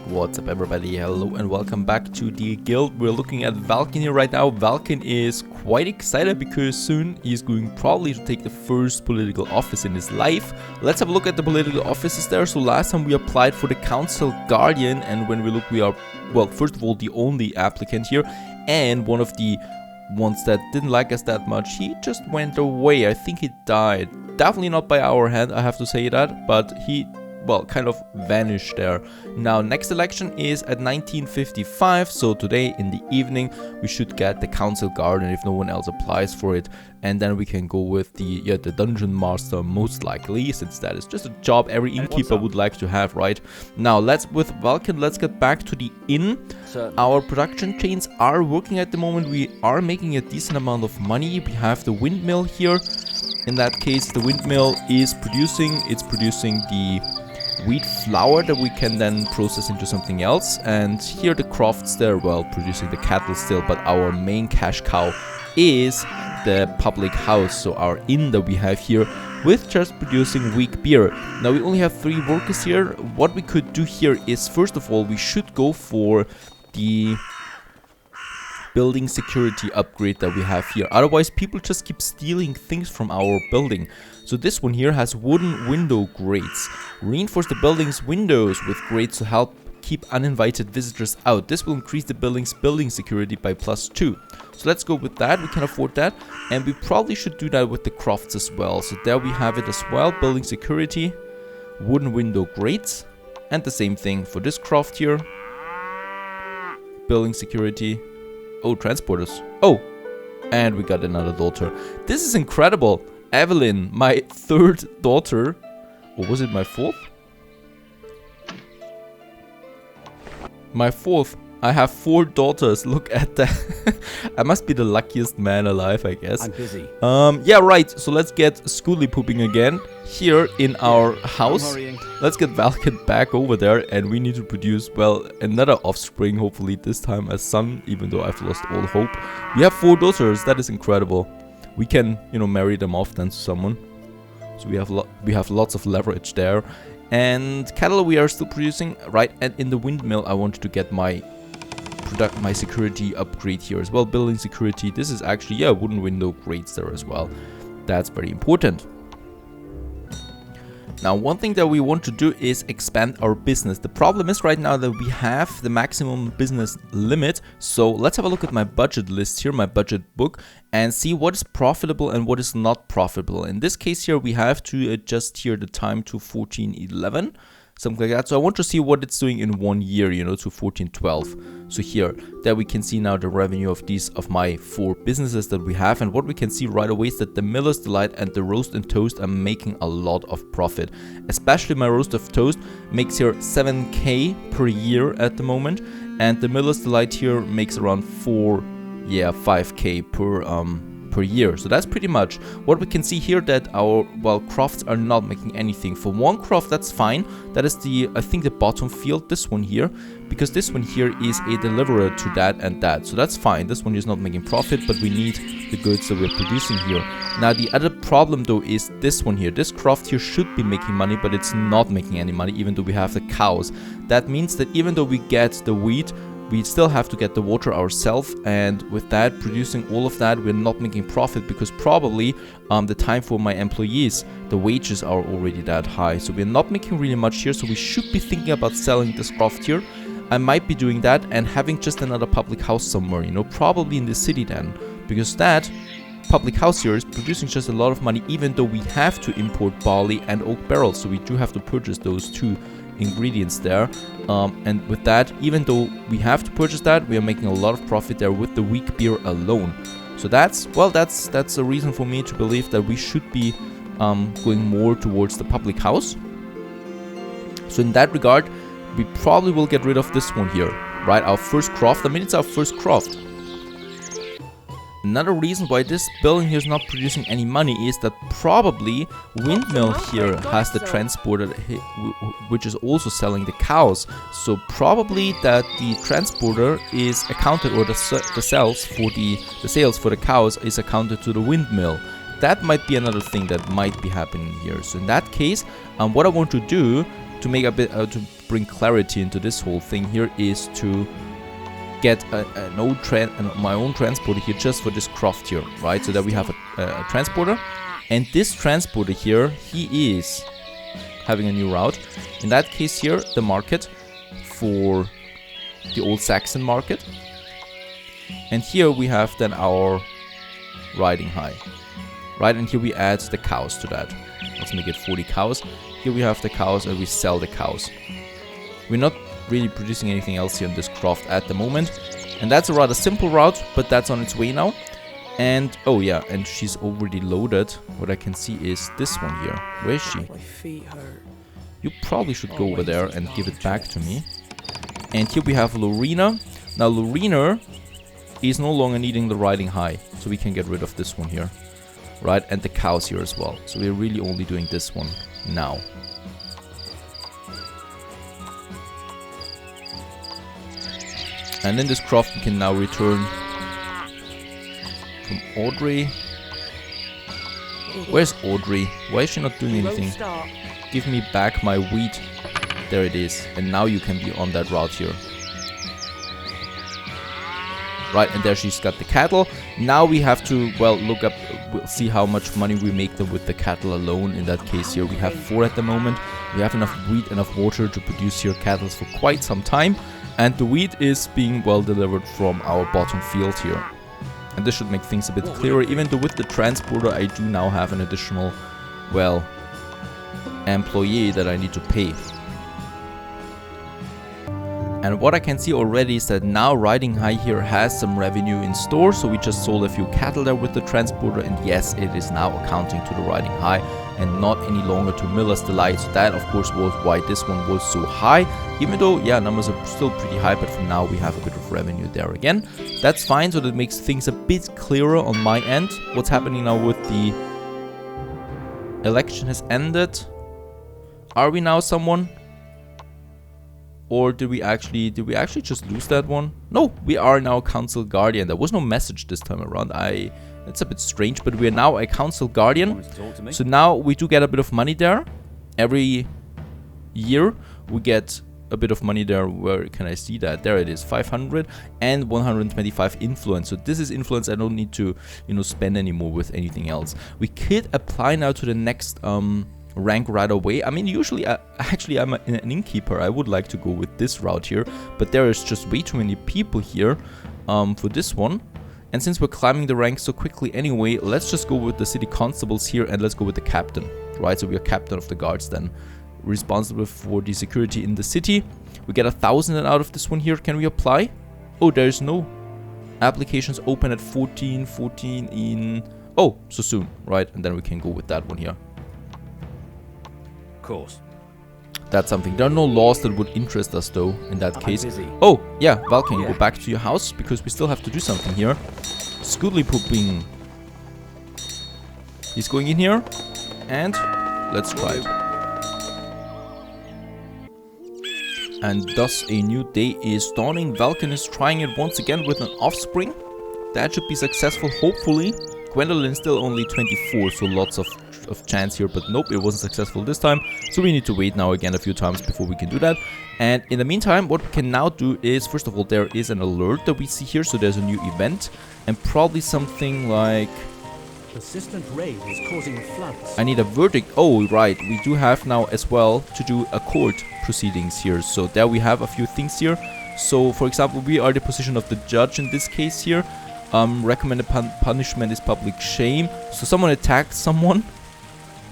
What's up everybody, hello and welcome back to the guild. We're looking at Valken here right now. Valken is quite excited because soon he's going probably to take the first political office in his life. Let's have a look at the political offices there. So last time we applied for the council guardian, and when we look we are, well, first of all the only applicant here, and one of the ones that didn't like us that much, he just went away. I think he died. Definitely not by our hand, I have to say that, but he, well, kind of vanished there. Now, next election is at 1955, so today in the evening we should get the council guardian if no one else applies for it, and then we can go with the dungeon master most likely, since that is just a job every innkeeper would like to have, right? Now, with Valken, let's get back to the inn. Our production chains are working at the moment. We are making a decent amount of money. We have the windmill here. In that case, the windmill is producing the wheat flour that we can then process into something else, and here the crofts there, well, producing the cattle still, but our main cash cow is the public house, so our inn that we have here, with just producing weak beer. Now we only have 3 workers here. What we could do here is, first of all, we should go for the building security upgrade that we have here. Otherwise people just keep stealing things from our building. So this one here has wooden window grates. Reinforce the building's windows with grates to help keep uninvited visitors out. This will increase the building's building security by +2. So let's go with that. We can afford that, and we probably should do that with the crofts as well. So there we have it as well. Building security, wooden window grates, and the same thing for this croft here. Building security. Oh, transporters. Oh, and we got another daughter. This is incredible. Evelyn, my 3rd daughter. Or was it my 4th? My 4th. I have 4 daughters. Look at that. I must be the luckiest man alive, I guess. I'm busy. Yeah, right. So let's get Schooly pooping again here in our house. Let's get Valken back over there, and we need to produce, well, another offspring, hopefully this time a son, even though I've lost all hope. We have 4 daughters. That is incredible. We can, marry them off then to someone. So we have lots of leverage there. And cattle we are still producing, right? And in the windmill I wanted to get my security upgrade here as well. Building security. This is actually, yeah, wooden window grates there as well. That's very important. Now, one thing that we want to do is expand our business. The problem is right now that we have the maximum business limit. So let's have a look at my budget list here, my budget book, and see what is profitable and what is not profitable. In this case here, we have to adjust here the time to 1411. Something like that. So I want to see what it's doing in 1 year, to 1412. So here, there we can see now the revenue of my 4 businesses that we have, and what we can see right away is that the Miller's Delight and the Roast and Toast are making a lot of profit. Especially my Roast of Toast makes here 7k per year at the moment, and the Miller's Delight here makes around 5k per year. So that's pretty much what we can see here, that our, well, crofts are not making anything. For one croft, that's fine. That is I think the bottom field, this one here, because this one here is a deliverer to that and that. So that's fine. This one is not making profit, but we need the goods that we're producing here. Now, the other problem though is this one here. This croft here should be making money, but it's not making any money, even though we have the cows. That means that even though we get the wheat, we still have to get the water ourselves, and with that, producing all of that, we're not making profit, because probably the time for my employees, the wages are already that high. So we're not making really much here, so we should be thinking about selling this croft here. I might be doing that and having just another public house somewhere, probably in the city then, because that public house here is producing just a lot of money, even though we have to import barley and oak barrels, so we do have to purchase those 2 ingredients there, and with that, even though we have to purchase that, we are making a lot of profit there with the weak beer alone. So that's a reason for me to believe that we should be going more towards the public house. So in that regard, we probably will get rid of this one here, right? Our first croft. I mean, it's our first croft. Another reason why this building here is not producing any money is that probably Windmill here has the transporter, which is also selling the cows. So probably that the transporter is accounted, or the sales for the cows is accounted to the windmill. That might be another thing that might be happening here. So in that case, what I want to do to make to bring clarity into this whole thing here is to get my own transporter here just for this craft here, right? So that we have a transporter, and this transporter here, he is having a new route. In that case here, the market for the old Saxon market, and here we have then our riding high, right? And here we add the cows to that. Let's make it 40 cows. Here we have the cows and we sell the cows. We're not really producing anything else here in this craft at the moment, and that's a rather simple route, but that's on its way now. And oh yeah, and she's already loaded. What I can see is this one here. Where is she? You probably should go over there and give it back to me. And here we have Lorena. Now Lorena is no longer needing the riding high, so we can get rid of this one here, right? And the cows here as well. So we're really only doing this one now. And in this craft we can now return from Audrey. Where's Audrey? Why is she not doing anything? Give me back my wheat. There it is. And now you can be on that route here. Right, and there she's got the cattle. Now we have to, well, look up, we'll see how much money we make them with the cattle alone. In that case here, we have 4 at the moment. We have enough wheat, enough water to produce here cattle for quite some time. And the wheat is being well delivered from our bottom field here. And this should make things a bit clearer, even though with the transporter I do now have an additional, well, employee that I need to pay. And what I can see already is that now Riding High here has some revenue in store. So we just sold a few cattle there with the transporter, and yes, it is now accounting to the Riding High and not any longer to Miller's Delight. So that of course was why this one was so high, even though yeah, numbers are still pretty high, but for now we have a bit of revenue there again. That's fine, so that makes things a bit clearer on my end. What's happening now with the election has ended. Are we now someone? Or did we actually just lose that one? No, we are now Council Guardian. There was no message this time around. It's a bit strange, but we are now a Council Guardian. So now we do get a bit of money there. Every year we get a bit of money there. Where can I see that? There it is, 500 and 125 influence. So this is influence I don't need to, spend anymore with anything else. We could apply now to the next rank right away. I mean, usually actually I'm an innkeeper. I would like to go with this route here, but there is just way too many people here for this one. And since we're climbing the ranks so quickly anyway, let's just go with the city constables here, and let's go with the captain, right? So we are captain of the guards then, responsible for the security in the city. We get 1,000 out of this one here. Can we apply? Oh, there's no applications open at 14 in, oh, so soon, right? And then we can go with that one here. Course. That's something. There are no laws that would interest us though in that case. Oh, yeah, Valken, go back to your house because we still have to do something here. Scoodly pooping. He's going in here, and let's try it. And thus a new day is dawning. Valken is trying it once again with an offspring. That should be successful, hopefully. Gwendolyn still only 24, so lots of chance here, but nope, it wasn't successful this time. So we need to wait now again a few times before we can do that. And in the meantime, what we can now do is, first of all, there is an alert that we see here, so there's a new event, and probably something like persistent rain is causing floods. I need a verdict. Oh, right, we do have now as well to do a court proceedings here. So there we have a few things here. So for example, we are the position of the judge in this case here. Recommended punishment is public shame. So someone attacked someone.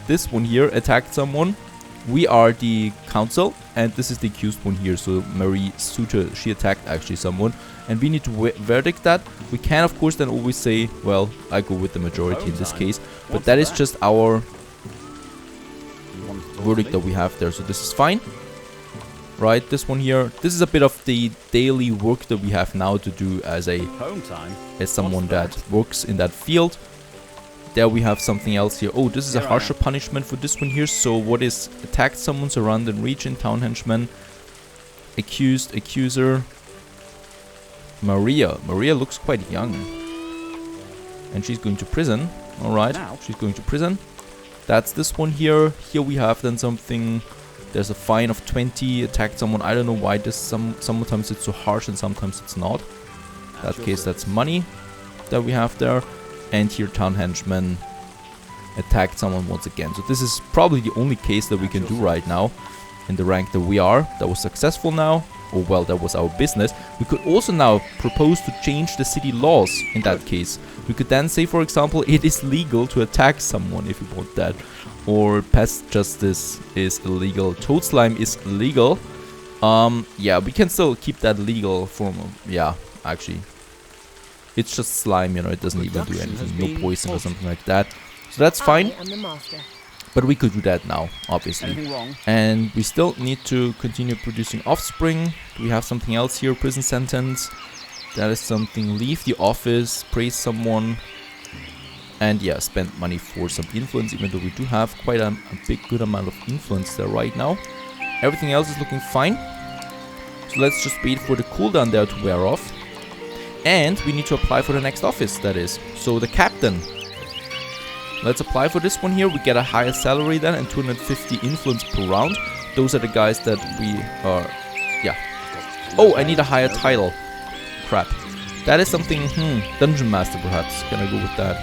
This one here attacked someone. We are the council, and this is the accused one here. So Marie Suter, she attacked actually someone, and we need to verdict that. We can of course then always say, well, I go with the majority in this case, but that is just our verdict that we have there. So this is fine. Right, this one here, this is a bit of the daily work that we have now to do as someone that works in that field. There we have something else here. Oh, this is a harsher punishment for this one here. So what is attacked someone, surrounded region, town henchman, accused, accuser. Maria looks quite young, and she's going to prison. All right, she's going to prison. That's this one here. Here we have then something There's a fine of 20, attacked someone. I don't know why this, sometimes it's so harsh and sometimes it's not. In that case, that's money that we have there. And here, town henchman attacked someone once again. So this is probably the only case that we can do right now in the rank that we are. That was successful now. Oh well, that was our business. We could also now propose to change the city laws in that case. We could then say, for example, it is legal to attack someone if you want that. Or pest justice is illegal. Toad slime is illegal. Yeah, we can still keep that legal form of, yeah, actually. It's just slime, you know, it doesn't even do anything. No poison or something like that. So that's fine. But we could do that now, obviously. And we still need to continue producing offspring. We have something else here, prison sentence. That is something. Leave the office, praise someone. And yeah, spend money for some influence, even though we do have quite a big, good amount of influence there right now. Everything else is looking fine. So let's just wait for the cooldown there to wear off. And we need to apply for the next office, that is. So the captain. Let's apply for this one here. We get a higher salary then and 250 influence per round. Those are the guys that we are... Yeah. Oh, I need a higher title. Crap. That is something... Dungeon Master perhaps. Can I go with that?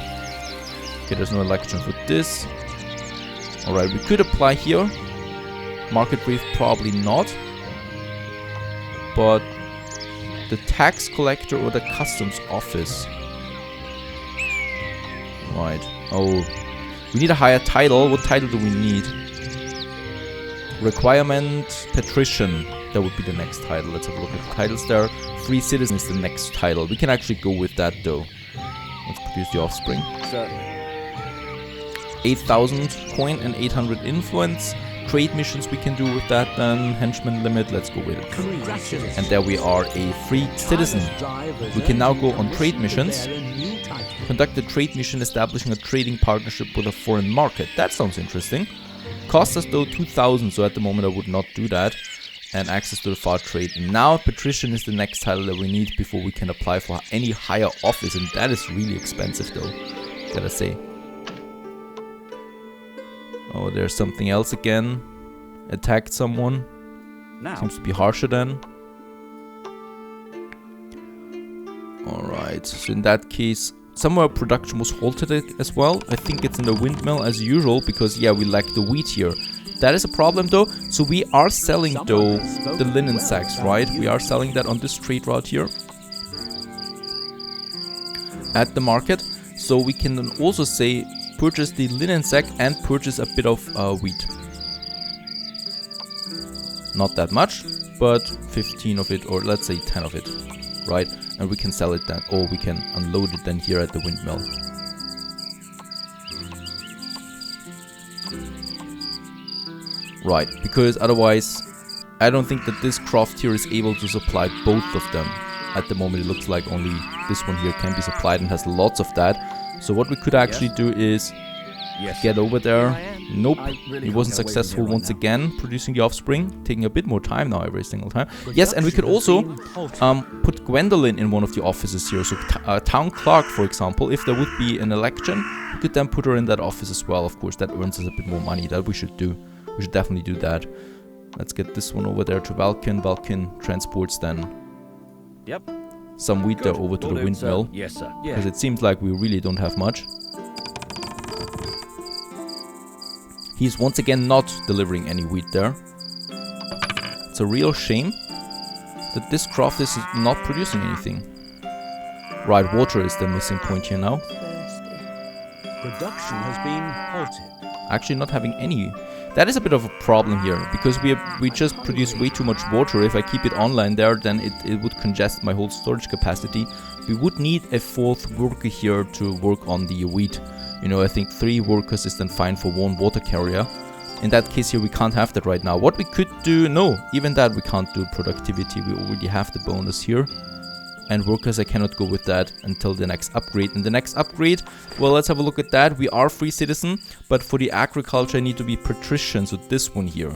Okay, there's no election for this. Alright, we could apply here. Market brief, probably not. But... the tax collector or the customs office. Right. Oh, we need a higher title. What title do we need? Requirement patrician. That would be the next title. Let's have a look at the titles there. Free citizen is the next title. We can actually go with that though. Let's produce the offspring. 8,000 coin and 800 influence. Trade missions we can do with that then. Henchman limit, let's go with it. And there we are, a free citizen. We can now go on trade missions. Conduct a trade mission establishing a trading partnership with a foreign market. That sounds interesting. Costs us though 2,000, so at the moment I would not do that. And access to the far trade. Now patrician is the next title that we need before we can apply for any higher office, and that is really expensive though, gotta say. Oh, there's something else again. Attacked someone. Seems to be harsher then. Alright, so in that case, somewhere production was halted as well. I think it's in the windmill as usual, because yeah, we lack the wheat here. That is a problem though. So we are selling though the linen sacks, right? We are selling that on this trade route here. At the market. So we can then also say purchase the linen sack and purchase a bit of wheat. Not that much, but 15 of it, or let's say 10 of it, right? And we can sell it then, or we can unload it then here at the windmill. Right, because otherwise I don't think that this craft here is able to supply both of them. At the moment it looks like only this one here can be supplied and has lots of that. So what we could actually do is get over there. Nope, it wasn't successful once again, producing the offspring. Taking a bit more time now every single time. Yes, and we could also put Gwendolyn in one of the offices here. So town clerk, for example, if there would be an election, we could then put her in that office as well. Of course, that earns us a bit more money. That we should do. We should definitely do that. Let's get this one over there to Valken. Valken transports then some wheat there over to the windmill. Yes, sir. Because it seems like we really don't have much. He's once again not delivering any wheat there. It's a real shame that this craft is not producing anything. Right, water is the missing point here now. Production has been halted. Actually not having any. That is a bit of a problem here, because we just produce way too much water. If I keep it online there, then it would congest my whole storage capacity. We would need a fourth worker here to work on the wheat. You know, I think 3 workers is then fine for 1 water carrier. In that case here, we can't have that right now. What we could do, no, even that we can't do productivity. We already have the bonus here. And workers, I cannot go with that until the next upgrade. And the next upgrade, well, let's have a look at that. We are free citizen, but for the agriculture, I need to be patrician. So this one here,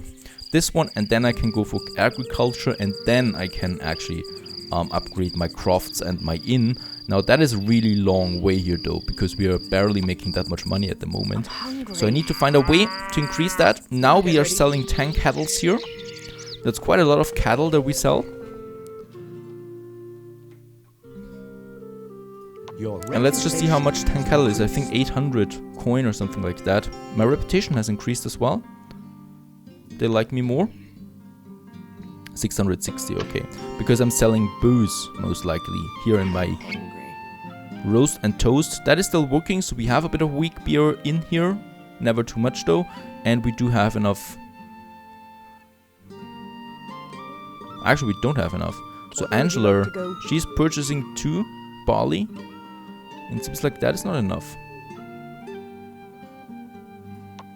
this one, and then I can go for agriculture, and then I can actually upgrade my crafts and my inn. Now that is a really long way here though, because we are barely making that much money at the moment. So I need to find a way to increase that. Now we are selling 10 cattle here. That's quite a lot of cattle that we sell. And let's just see how much 10 cattle is. I think 800 coin or something like that. My reputation has increased as well. They like me more. 660, okay. Because I'm selling booze, most likely, here in my roast and toast. That is still working, so we have a bit of weak beer in here. Never too much though. And we do have enough. Actually, we don't have enough. So Angela, she's purchasing 2 barley. And it seems like that is not enough.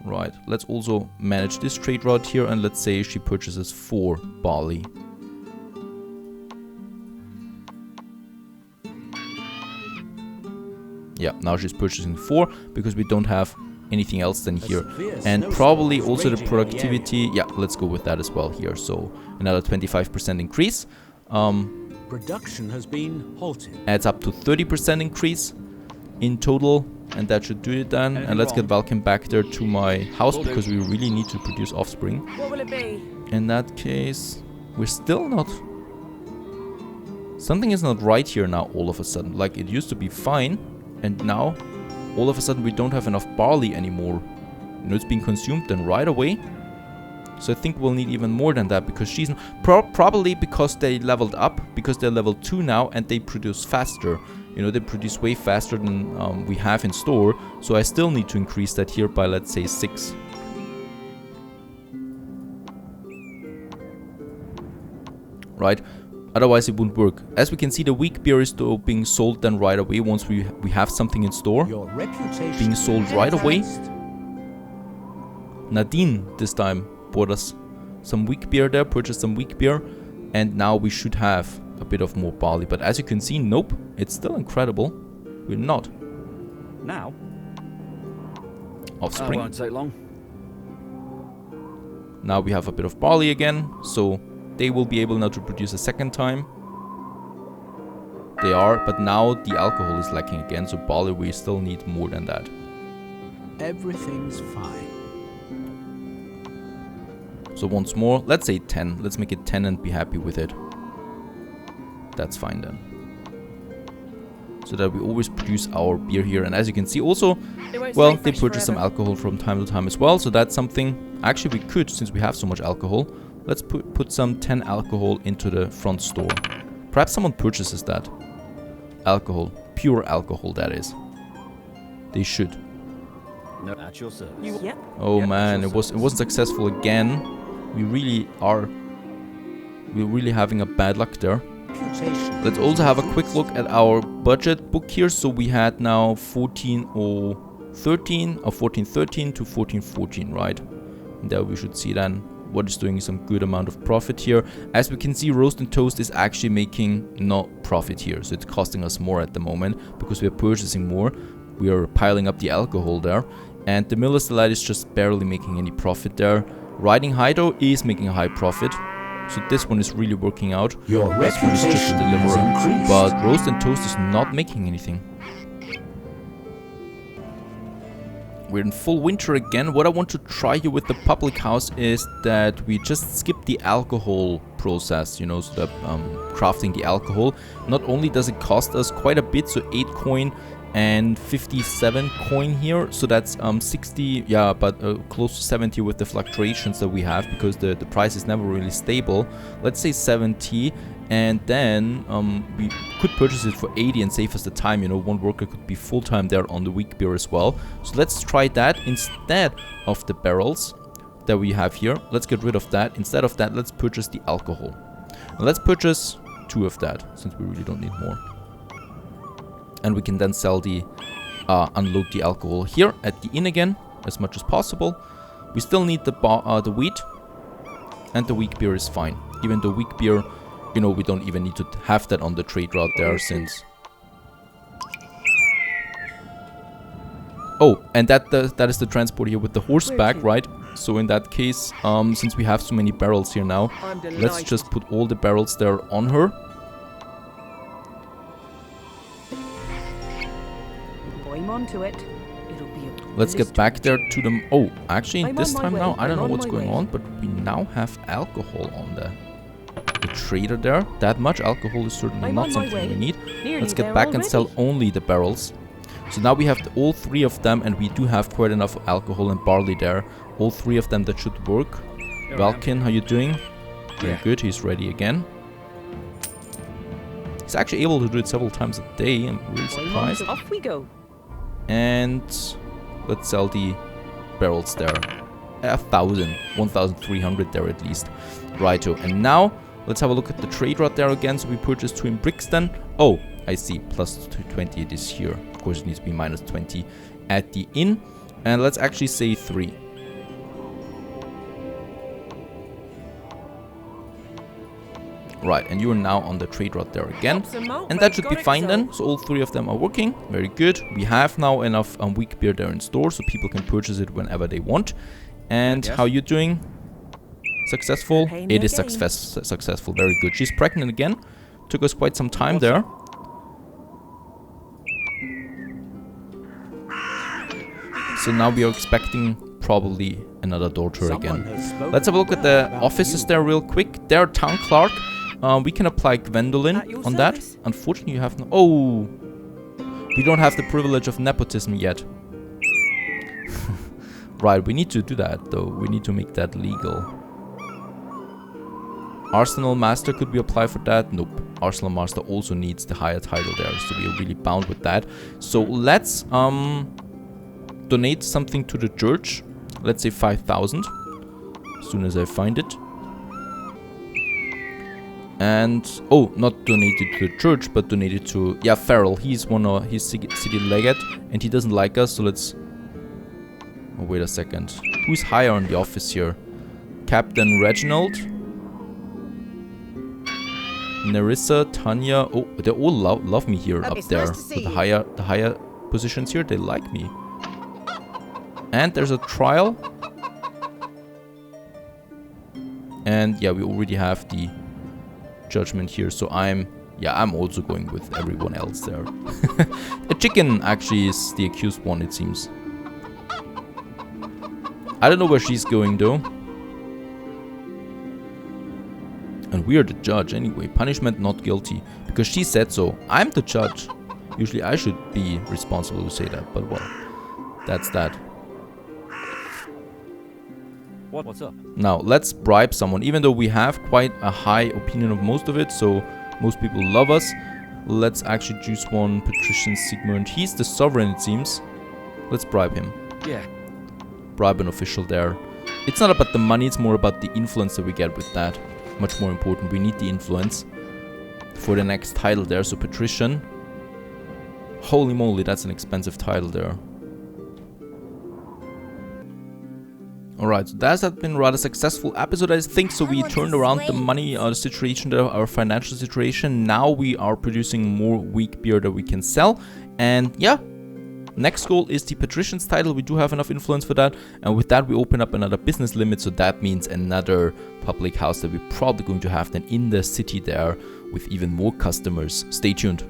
Right, let's also manage this trade route here, and let's say she purchases 4 barley. Yeah, now she's purchasing 4 because we don't have anything else than here. And probably also the productivity, yeah, let's go with that as well here. So another 25% increase. Production has been halted. Adds up to 30% increase in total. And that should do it then. And let's get Valken back there to my house because we really need to produce offspring. What will it be? In that case, we're still not... Something is not right here now all of a sudden. Like it used to be fine. And now, all of a sudden we don't have enough barley anymore. You know, it's being consumed then right away. So I think we'll need even more than that because she's... probably because they leveled up. Because they're level 2 now and they produce faster. You know, they produce way faster than we have in store. So I still need to increase that here by, let's say, 6. Right? Otherwise it won't work. As we can see, the weak beer is still being sold then right away once we have something in store. Being sold right away. Nadine this time bought us some weak beer there, purchased some weak beer. And now we should have a bit of more barley. But as you can see, nope. It's still incredible. We're not. Now. Offspring. Won't take long. Now we have a bit of barley again. So they will be able now to produce a second time. They are. But now the alcohol is lacking again. So barley, we still need more than that. Everything's fine. So once more, let's say 10. Let's make it 10 and be happy with it. That's fine then. So that we always produce our beer here. And as you can see also, well, they purchase some alcohol from time to time as well. So that's something, actually we could, since we have so much alcohol, let's put some 10 alcohol into the front store. Perhaps someone purchases that. Alcohol, pure alcohol that is. They should. No, at your service. Yep. Oh man, it wasn't successful again. We're really having a bad luck there. Let's also have a quick look at our budget book here. So we had now 1413 or 1413 to 1414, right? And there we should see then what is doing some good amount of profit here. As we can see, roast and toast is actually making no profit here. So it's costing us more at the moment because we are purchasing more. We are piling up the alcohol there. And the Miller's Delight is just barely making any profit there. Riding High though is making a high profit. So this one is really working out. This one is just a deliverer. But roast and toast is not making anything. We're in full winter again. What I want to try here with the public house is that we just skip the alcohol process, you know, so that crafting the alcohol. Not only does it cost us quite a bit, so 8 coin and 57 coin here, so that's 60, yeah, but close to 70 with the fluctuations that we have because the price is never really stable. Let's say 70, and then we could purchase it for 80 and save us the time. You know, one worker could be full-time there on the weak beer as well. So let's try that instead of the barrels that we have here. Let's get rid of that. Instead of that, let's purchase the alcohol. And let's purchase 2 of that since we really don't need more. And we can then sell the unload the alcohol here at the inn again as much as possible. We still need the wheat, and the weak beer is fine. Even the weak beer, you know, we don't even need to have that on the trade route there since. Oh, and that is the transport here with the horseback, right? So in that case, since we have so many barrels here now, let's just put all the barrels there on her. to it. It'll be a Let's get back there to them. Oh, actually, I'm this on my time way. now, I don't I'm know on what's my going way. on, but we now have alcohol on the trader there. That much alcohol is certainly I'm not on my something we way. need. Nearly Let's get there back and sell already. only the barrels. So now we have all 3 of them, and we do have quite enough alcohol and barley there. All 3 of them, that should work. Valkin, how you doing? Very good, he's ready again. He's actually able to do it several times a day. I'm really surprised. Off we go. And let's sell the barrels there. 1,300 there at least. Righto. And now let's have a look at the trade route there again. So we purchased 2 in Brixton. Oh, I see. Plus 20 it is here. Of course, it needs to be minus 20 at the inn. And let's actually say 3. Right, and you are now on the trade route there again. And that should be fine then. So all 3 of them are working. Very good. We have now enough weak beer there in store, so people can purchase it whenever they want. And how you doing? Successful? It is successful. Very good. She's pregnant again. Took us quite some time there. So now we are expecting probably another daughter again. Let's have a look at the offices there real quick. There, town clerk. We can apply Gwendolyn on that. Unfortunately, you have no... Oh! We don't have the privilege of nepotism yet. Right, we need to do that, though. We need to make that legal. Arsenal Master, could we apply for that? Nope. Arsenal Master also needs the higher title there, so we are really bound with that. So let's donate something to the church. Let's say 5,000. As soon as I find it. And, oh, not donated to the church, but donated to, yeah, Farrell. He's he's city legate, and he doesn't like us, so let's... Oh, wait a second. Who's higher on the office here? Captain Reginald? Nerissa, Tanya. Oh, they all love me here up there. With the higher positions here, they like me. And there's a trial. And yeah, we already have the judgment here, so I'm also going with everyone else there. A chicken actually is the accused one, it seems. I don't know where she's going though. And we are the judge anyway. Punishment not guilty. Because she said so. I'm the judge. Usually I should be responsible to say that, but well. That's that. What's up? Now, let's bribe someone. Even though we have quite a high opinion of most of it, so most people love us. Let's actually choose one. Patrician Sigmund. He's the sovereign, it seems. Let's bribe him. Yeah. Bribe an official there. It's not about the money, it's more about the influence that we get with that. Much more important. We need the influence for the next title there. So, Patrician. Holy moly, that's an expensive title there. Alright, so that has been a rather successful episode, I think. So we turned around the money situation there, our financial situation. Now we are producing more weak beer that we can sell. And yeah, next goal is the Patrician's title. We do have enough influence for that. And with that, we open up another business limit. So that means another public house that we're probably going to have then in the city there with even more customers. Stay tuned.